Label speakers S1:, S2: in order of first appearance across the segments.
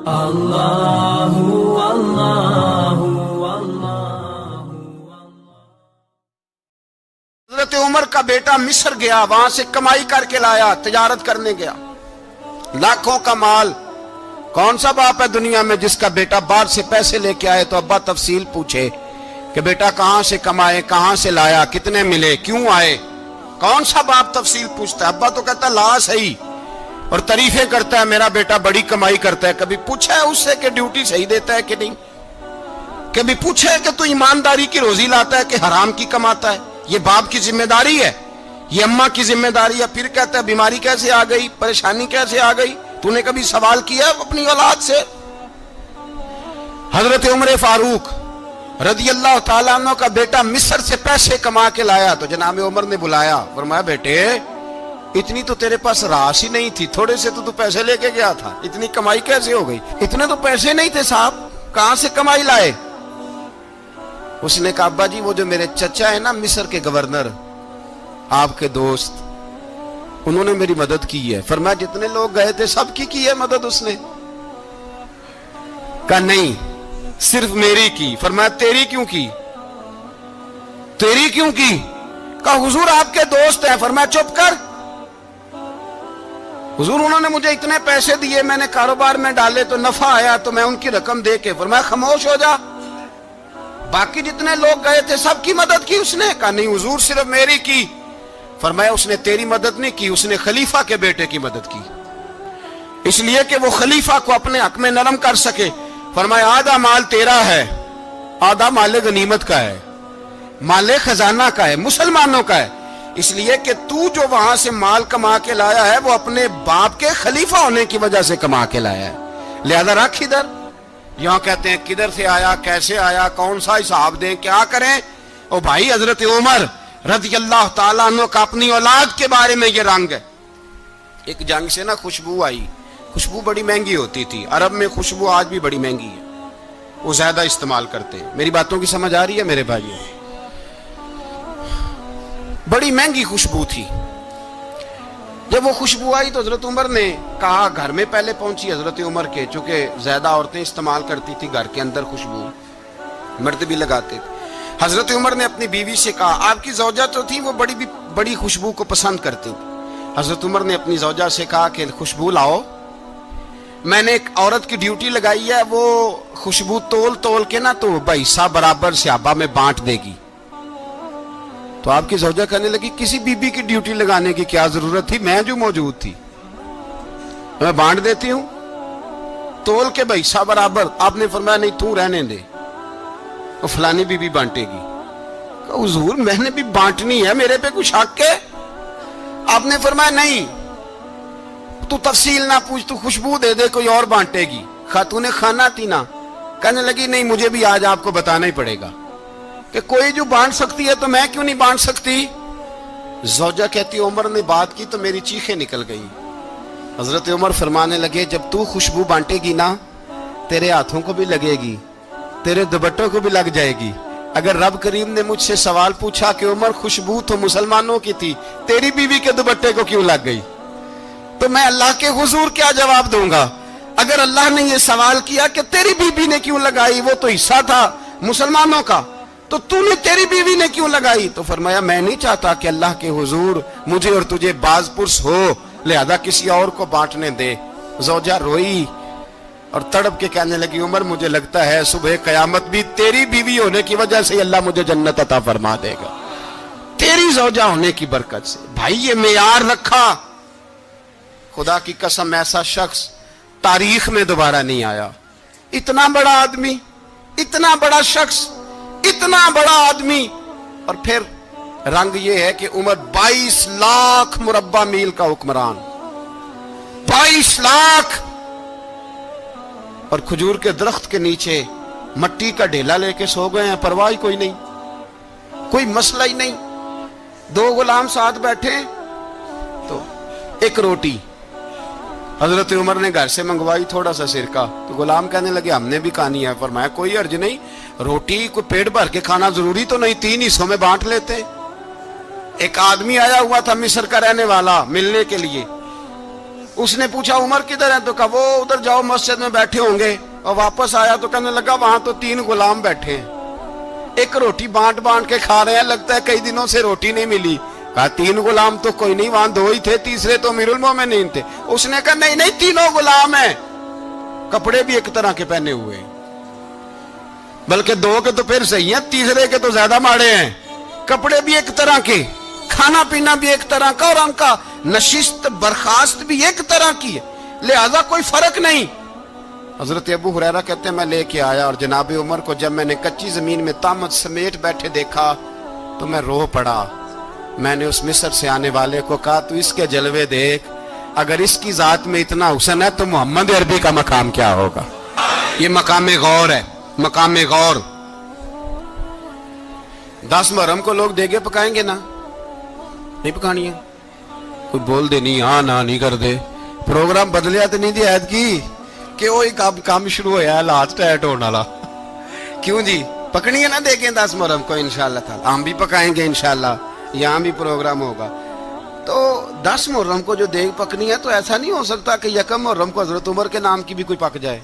S1: اللہ اللہ
S2: حضرت عمر کا بیٹا مصر گیا، وہاں سے کمائی کر کے لایا، تجارت کرنے گیا، لاکھوں کا مال۔ کون سا باپ ہے دنیا میں جس کا بیٹا باہر سے پیسے لے کے آئے تو ابا تفصیل پوچھے کہ بیٹا کہاں سے کمائے، کہاں سے لایا، کتنے ملے، کیوں آئے؟ کون سا باپ تفصیل پوچھتا ہے؟ ابا تو کہتا ہے لا صحیح، اور تعریفیں کرتا ہے میرا بیٹا بڑی کمائی کرتا ہے۔ کبھی پوچھا ہے اس سے کہ ڈیوٹی صحیح دیتا ہے کہ نہیں؟ کبھی پوچھا ہے کہ تو ایمانداری کی روزی لاتا ہے کہ حرام کی کماتا ہے؟ یہ باپ کی ذمہ داری ہے، یہ اماں کی ذمہ داری ہے۔ پھر کہتا ہے بیماری کیسے آ گئی، پریشانی کیسے آ گئی؟ تو نے کبھی سوال کیا اپنی اولاد سے؟ حضرت عمر فاروق رضی اللہ تعالیٰ عنہ کا بیٹا مصر سے پیسے کما کے لایا تو جناب عمر نے بلایا، فرمایا بیٹے اتنی تو تیرے پاس راس ہی نہیں تھی، تھوڑے سے تو پیسے لے کے گیا تھا، اتنی کمائی کیسے ہو گئی؟ اتنے تو پیسے نہیں تھے صاحب، کہاں سے کمائی لائے؟ اس نے کہا ابا جی وہ جو میرے چچا ہے نا مصر کے گورنر، آپ کے دوست، انہوں نے میری مدد کی ہے۔ فرمایا جتنے لوگ گئے تھے سب کی ہے مدد اس نے؟ کہا نہیں صرف میری کی۔ فرمایا تیری کیوں کی؟ تیری کیوں کی؟ کہا حضور آپ کے دوست ہیں۔ فرمایا چپ کر، حضور انہوں نے مجھے اتنے پیسے دیے، میں نے کاروبار میں ڈالے تو نفع آیا تو میں ان کی رقم دے کے۔ فرمایا خاموش ہو جا، باقی جتنے لوگ گئے تھے سب کی مدد کی اس نے؟ کہا نہیں حضور صرف میری کی۔ فرمایا اس نے تیری مدد نہیں کی، اس نے خلیفہ کے بیٹے کی مدد کی، اس لیے کہ وہ خلیفہ کو اپنے حق میں نرم کر سکے۔ فرمایا آدھا مال تیرا ہے، آدھا مال غنیمت کا ہے، مال خزانہ کا ہے، مسلمانوں کا ہے، اس لیے کہ تو جو وہاں سے مال کما کے لایا ہے وہ اپنے باپ کے خلیفہ ہونے کی وجہ سے کما کے لایا ہے، لہذا رکھ ادھر۔ یہاں کہتے ہیں کدھر سے آیا، کیسے آیا، کون سا حساب دیں، کیا کریں؟ او بھائی حضرت عمر رضی اللہ تعالیٰ عنہ کا اپنی اولاد کے بارے میں یہ رنگ ہے۔ ایک جنگ سے نا خوشبو آئی، خوشبو بڑی مہنگی ہوتی تھی، عرب میں خوشبو آج بھی بڑی مہنگی ہے، وہ زیادہ استعمال کرتے ہیں۔ میری باتوں کی سمجھ آ رہی ہے میرے بھائیوں؟ بڑی مہنگی خوشبو تھی۔ جب وہ خوشبو آئی تو حضرت عمر نے کہا، گھر میں پہلے پہنچی حضرت عمر کے، چونکہ زیادہ عورتیں استعمال کرتی تھی گھر کے اندر خوشبو، مرد بھی لگاتے تھے۔ حضرت عمر نے اپنی بیوی سے کہا، آپ کی زوجہ تو تھی وہ بڑی خوشبو کو پسند کرتی تھی۔ حضرت عمر نے اپنی زوجہ سے کہا کہ خوشبو لاؤ، میں نے ایک عورت کی ڈیوٹی لگائی ہے، وہ خوشبو تول کے نا تو حصہ برابر صحابہ میں بانٹ دے گی۔ تو آپ کی زوجہ کہنے لگی کسی بی بی کی ڈیوٹی لگانے کی کیا ضرورت تھی، میں جو موجود تھی میں بانٹ دیتی ہوں تول کے حصہ برابر۔ آپ نے فرمایا نہیں تو رہنے دے، وہ فلانی بی بی بانٹے گی۔ کہا حضور میں نے بھی بانٹنی ہے، میرے پہ کچھ حق ہے؟ آپ نے فرمایا نہیں تو تفصیل نہ پوچھ، تو خوشبو دے دے، کوئی اور بانٹے گی۔ خاتون خانہ تھی نا، کہنے لگی نہیں مجھے بھی آج آپ کو بتانا ہی پڑے گا کہ کوئی جو بانٹ سکتی ہے تو میں کیوں نہیں بانٹ سکتی؟ زوجہ کہتی عمر نے بات کی تو میری چیخیں نکل گئی۔ حضرت عمر فرمانے لگے جب تو خوشبو بانٹے گی نا تیرے ہاتھوں کو بھی لگے گی، تیرے دوپٹوں کو بھی لگ جائے گی۔ اگر رب کریم نے مجھ سے سوال پوچھا کہ عمر خوشبو تو مسلمانوں کی تھی، تیری بیوی کے دوپٹے کو کیوں لگ گئی، تو میں اللہ کے حضور کیا جواب دوں گا؟ اگر اللہ نے یہ سوال کیا کہ تیری بیوی نے کیوں لگائی، وہ تو حصہ تھا مسلمانوں کا، تو نے تیری بیوی نے کیوں لگائی؟ تو فرمایا میں نہیں چاہتا کہ اللہ کے حضور مجھے اور تجھے باز پرس ہو، لہذا کسی اور کو بانٹنے دے۔ زوجہ روئی اور تڑپ کے کہنے لگی عمر مجھے لگتا ہے صبح قیامت بھی تیری بیوی ہونے کی وجہ سے اللہ مجھے جنت عطا فرما دے گا، تیری زوجہ ہونے کی برکت سے۔ بھائی یہ معیار رکھا، خدا کی قسم ایسا شخص تاریخ میں دوبارہ نہیں آیا۔ اتنا بڑا آدمی، اتنا بڑا شخص، اتنا بڑا آدمی، اور پھر رنگ یہ ہے کہ عمر 22 لاکھ مربع میل کا حکمران، 22 لاکھ، اور کھجور کے درخت کے نیچے مٹی کا ڈھیلا لے کے سو گئے ہیں، پرواہ کوئی نہیں، کوئی مسئلہ ہی نہیں۔ دو غلام ساتھ بیٹھے تو ایک روٹی حضرت عمر نے گھر سے منگوائی، تھوڑا سا سرکہ، تو غلام کہنے لگے ہم نے بھی کھانی ہے۔ فرمایا کوئی حرج نہیں، روٹی کوئی پیٹ بھر کے کھانا ضروری تو نہیں، 3 حصوں میں بانٹ لیتے۔ ایک آدمی آیا ہوا تھا مصر کا رہنے والا ملنے کے لیے، اس نے پوچھا عمر کدھر ہے؟ تو کہا وہ ادھر جاؤ مسجد میں بیٹھے ہوں گے. اور واپس آیا تو کہنے لگا وہاں تو 3 غلام بیٹھے ہیں, ایک روٹی بانٹ بانٹ کے کھا رہے ہیں, لگتا ہے کئی دنوں سے روٹی نہیں ملی. کہا 3 غلام تو کوئی نہیں, وہاں 2 ہی تھے, تیسرے تو امیر المومنین تھے. اس نے کہا نہیں نہیں 3 غلام ہیں, کپڑے بھی ایک طرح کے پہنے ہوئے ہیں, بلکہ 2 کے تو پھر صحیح ہیں, تیسرے کے تو زیادہ ماڑے ہیں. کپڑے بھی ایک طرح کے, کھانا پینا بھی ایک طرح کا, اور ان کا نشست برخاست بھی ایک طرح کی ہے, لہذا کوئی فرق نہیں. حضرت ابو ہریرہ کہتے ہیں میں لے کے آیا, اور جناب عمر کو جب میں نے کچی زمین میں تامت سمیٹ بیٹھے دیکھا تو میں رو پڑا. میں نے اس مصر سے آنے والے کو کہا تو اس کے جلوے دیکھ, اگر اس کی ذات میں اتنا حسن ہے تو محمد عربی کا مقام کیا ہوگا. یہ مقام غور ہے, مقام غور. 10 محرم کو لوگ دیگے پکائیں گے نا, نہیں پکانی ہے؟ کوئی بول دے نہیں, ہاں نہ نہیں کر دے. پروگرام بدلیا تو نہیں دی عید کی کہ وہی کام شروع ہویا ہے لات ٹائٹ ہونے والا. کیوں جی, پکنی ہے نا دیکھیں 10 محرم کو انشاءاللہ تعالی. ہم بھی پکائیں گے انشاءاللہ, یہاں بھی پروگرام ہوگا. تو 10 محرم کو جو دیگ پکنی ہے تو ایسا نہیں ہو سکتا کہ 1 محرم کو حضرت عمر کے نام کی بھی کوئی پک جائے.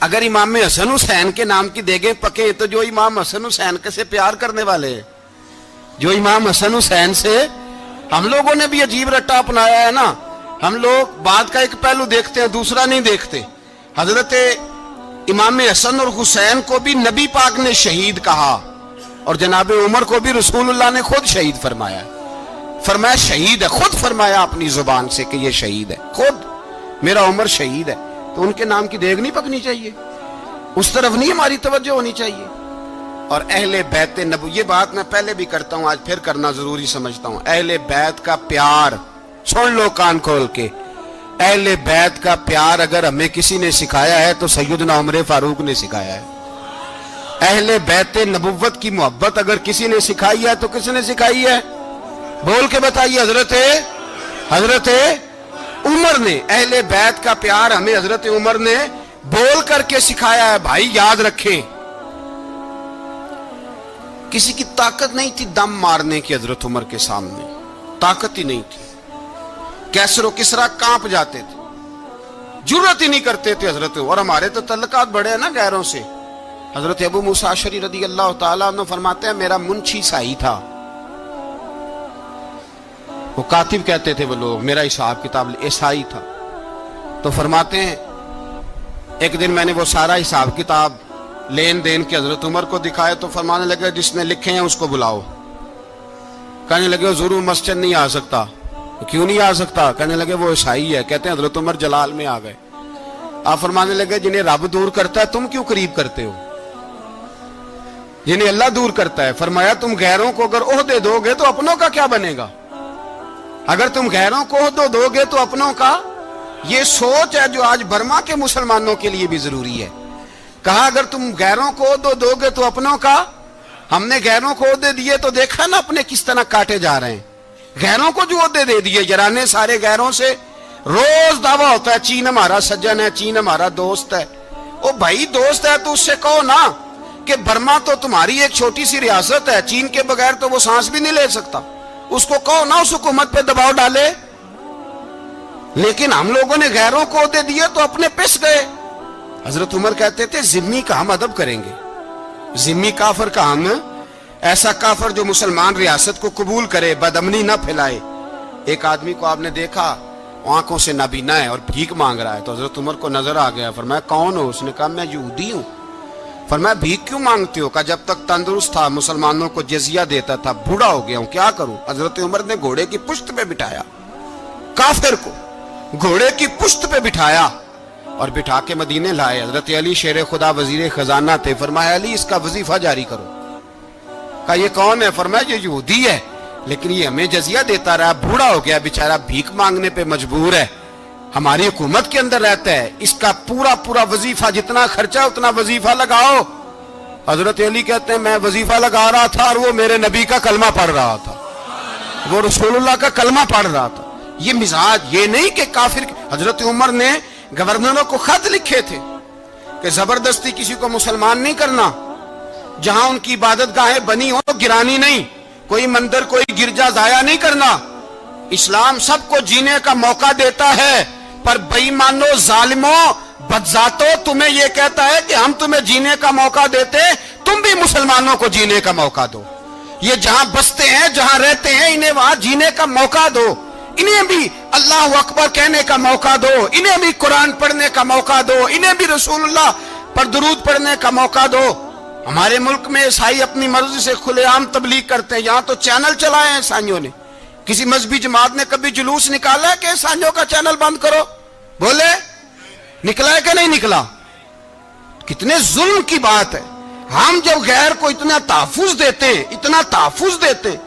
S2: اگر امام حسن حسین کے نام کی دیگیں پکیں تو جو امام حسن حسین سے پیار کرنے والے ہیں, جو امام حسن حسین سے, ہم لوگوں نے بھی عجیب رٹا اپنایا ہے نا. ہم لوگ بات کا ایک پہلو دیکھتے ہیں, دوسرا نہیں دیکھتے. حضرت امام حسن اور حسین کو بھی نبی پاک نے شہید کہا, اور جناب عمر کو بھی رسول اللہ نے خود شہید فرمایا. فرمایا شہید ہے, خود فرمایا اپنی زبان سے کہ یہ شہید ہے, خود میرا عمر شہید ہے. تو ان کے نام کی دیگ نہیں پکنی چاہیے, اس طرف نہیں ہماری توجہ ہونی چاہیے. اور اہل بیت نبو, یہ بات میں پہلے بھی کرتا ہوں, آج پھر کرنا ضروری سمجھتا ہوں. اہل بیت کا پیار سن لو کان کھول کے. اہل بیت کا پیار اگر ہمیں کسی نے سکھایا ہے تو سیدنا عمر فاروق نے سکھایا ہے. اہل بیت نبوت کی محبت اگر کسی نے سکھائی ہے تو کس نے سکھائی ہے؟ بول کے بتائیے. حضرت عمر نے. اہل بیت کا پیار ہمیں حضرت عمر نے بول کر کے سکھایا ہے. بھائی یاد رکھیں, کسی کی طاقت نہیں تھی دم مارنے کی حضرت عمر کے سامنے, طاقت ہی نہیں تھی. کیسر و کسرا کانپ جاتے تھے, جرأت ہی نہیں کرتے تھے حضرت. اور ہمارے تو تعلقات بڑے ہیں نا غیروں سے. حضرت ابو موسیٰ اشعری رضی اللہ تعالیٰ عنہ فرماتے ہیں میرا منشی سائی تھا, وہ کاتب کہتے تھے وہ لوگ, میرا حساب کتاب عیسائی تھا. تو فرماتے ہیں ایک دن میں نے وہ سارا حساب کتاب لین دین کے حضرت عمر کو دکھائے تو فرمانے لگے جس نے لکھے ہیں اس کو بلاؤ. کہنے لگے حضور مسجد نہیں آ سکتا. کیوں نہیں آ سکتا؟ کہنے لگے وہ عیسائی ہے. کہتے ہیں حضرت عمر جلال میں آ گئے. آپ فرمانے لگے جنہیں رب دور کرتا ہے تم کیوں قریب کرتے ہو؟ جنہیں اللہ دور کرتا ہے. فرمایا تم غیروں کو اگر عہدے دو گے تو اپنوں کا کیا بنے گا؟ اگر تم غیروں کو عہدے دو گے تو اپنوں کا. یہ سوچ ہے جو آج برما کے مسلمانوں کے لیے بھی ضروری ہے. کہا اگر تم غیروں کو عہدے دو گے تو اپنوں کا. ہم نے غیروں کو عہدے دیے تو دیکھا نا اپنے کس طرح کاٹے جا رہے ہیں. غیروں کو جو عہدے دے دیے یارانے سارے غیروں سے. روز دعویٰ ہوتا ہے چین ہمارا سجن ہے, چین ہمارا دوست ہے. او بھائی دوست ہے تو اس سے کہو نا کہ برما تو تمہاری ایک چھوٹی سی ریاست ہے, چین کے بغیر تو وہ سانس بھی نہیں لے سکتا. اس کو کہو نا اس حکومت پہ دباؤ ڈالے. لیکن ہم لوگوں نے غیروں کو عہدے دیے تو اپنے پس گئے. حضرت عمر کہتے تھے ذمی کا ہم ادب کریں گے. ذمی کافر کا ہم, ایسا کافر جو مسلمان ریاست کو قبول کرے, بدامنی نہ پھیلائے. ایک آدمی کو آپ نے دیکھا آنکھوں سے نابینا ہے اور بھیک مانگ رہا ہے. تو حضرت عمر کو نظر آ گیا. فرمایا کون ہو؟ اس نے کہا میں یہودی ہوں. فرمایا بھیک کیوں مانگتے ہو؟ کہا جب تک تندرست تھا مسلمانوں کو جزیہ دیتا تھا, بوڑھا ہو گیا ہوں کیا کروں. حضرت عمر نے گھوڑے کی پشت پہ بٹھایا, کافر کو گھوڑے کی پشت پہ بٹھایا اور بٹھا کے مدینے لائے. حضرت علی شیر خدا وزیر خزانہ تھے. فرمایا علی اس کا وظیفہ جاری کرو. کہا یہ کون ہے؟ فرمایا یہ یہودی ہے لیکن یہ ہمیں جزیہ دیتا رہا, بوڑھا ہو گیا بیچارہ, بھیک مانگنے پہ مجبور ہے, ہماری حکومت کے اندر رہتا ہے, اس کا پورا وظیفہ جتنا خرچہ اتنا وظیفہ لگاؤ. حضرت علی کہتے ہیں میں وظیفہ لگا رہا تھا اور وہ میرے نبی کا کلمہ پڑھ رہا تھا, وہ رسول اللہ کا کلمہ پڑھ رہا تھا. یہ مزاج, یہ نہیں کہ کافر. حضرت عمر نے گورنروں کو خط لکھے تھے کہ زبردستی کسی کو مسلمان نہیں کرنا, جہاں ان کی عبادت گاہیں بنی ہو گرانی نہیں, کوئی مندر کوئی گرجا ضائع نہیں کرنا. اسلام سب کو جینے کا موقع دیتا ہے، پر بے ایمانو، ظالموں، بدذاتوں، تمہیں یہ کہتا ہے کہ ہم تمہیں جینے کا موقع دیتے، تم بھی مسلمانوں کو جینے کا موقع دو۔ یہ جہاں بستے ہیں، جہاں رہتے ہیں، انہیں وہاں جینے کا موقع دو، انہیں بھی اللہ اکبر کہنے کا موقع دو، انہیں بھی قرآن پڑھنے کا موقع دو، انہیں بھی رسول اللہ پر درود پڑھنے کا موقع دو۔ ہمارے ملک میں عیسائی اپنی مرضی سے کھلے عام تبلیغ کرتے ہیں، یہاں تو چینل چلائے ہیں عیسائیوں نے۔ کسی مذہبی جماعت نے کبھی جلوس نکالا ہے کہ عیسائیوں کا چینل بند کرو؟ بولے نکلا ہے کہ نہیں نکلا؟ کتنے ظلم کی بات ہے۔ ہم جب غیر کو اتنا تحفظ دیتے ہیں، اتنا تحفظ دیتے ہیں،